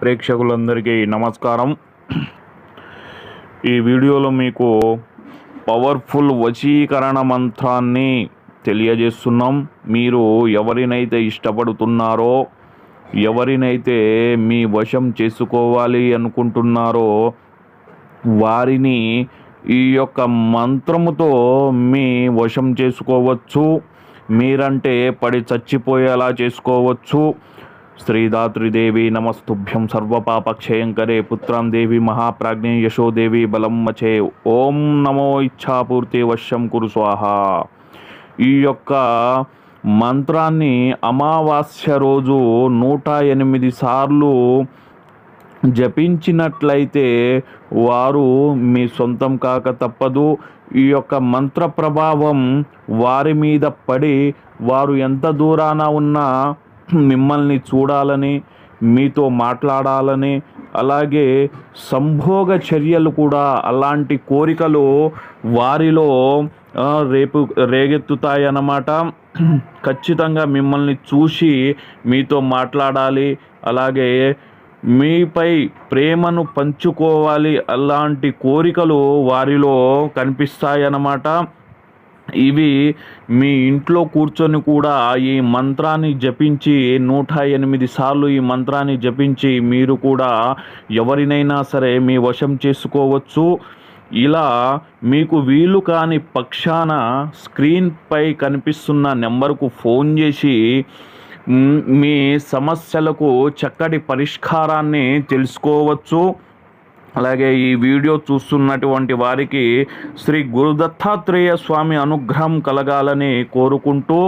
ప్రేక్షకులందరికీ నమస్కారం. ఈ వీడియోలో మీకు పవర్ఫుల్ వశీకరణ మంత్రాన్ని తెలియజేస్తున్నాం. మీరు ఎవరినైతే ఇష్టపడుతున్నారో, ఎవరినైతే మీ వశం చేసుకోవాలి అనుకుంటున్నారో వారిని ఈ యొక్క మంత్రముతో మీ వశం చేసుకోవచ్చు. మీరంటే పడి చచ్చిపోయేలా చేసుకోవచ్చు. శ్రీదాత్రిదేవి నమస్తుభ్యం సర్వపాపక్షయంకరే పుత్రం దేవి మహాప్రాజ్ఞే యశోదేవి బలం మచే ఓం నమో ఇచ్ఛాపూర్తి వశ్యం కురు స్వాహ. ఈ యొక్క మంత్రాన్ని అమావాస్య రోజు 108 సార్లు జపించినట్లయితే వారు మీ సొంతం కాక తప్పదు. ఈ యొక్క మంత్ర ప్రభావం వారి మీద పడి వారు ఎంత దూరాన ఉన్నా మిమ్మల్ని చూడాలని, మీతో మాట్లాడాలని, అలాగే సంభోగ చర్యలు కూడా అలాంటి కోరికలు వారిలో రేపు రేగెత్తుతాయన్నమాట. ఖచ్చితంగా మిమ్మల్ని చూసి మీతో మాట్లాడాలి, అలాగే మీపై ప్రేమను పంచుకోవాలి, అలాంటి కోరికలు వారిలో కనిపిస్తాయన్నమాట. ఇవి మీ ఇంట్లో కూర్చొని కూడా ఈ మంత్రాన్ని జపించి 108 సార్లు ఈ మంత్రాన్ని జపించి మీరు కూడా ఎవరినైనా సరే మీ వశం చేసుకోవచ్చు. ఇలా మీకు వీలు కాని పక్షాన స్క్రీన్పై కనిపిస్తున్న నెంబర్కు ఫోన్ చేసి మీ సమస్యలకు చక్కటి పరిష్కారాన్ని తెలుసుకోవచ్చు. అలాగే ఈ వీడియో చూస్తున్నటువంటి వారికి శ్రీ గురు దత్తాత్రేయ స్వామి అనుగ్రహం కలగాలని కోరుకుంటూ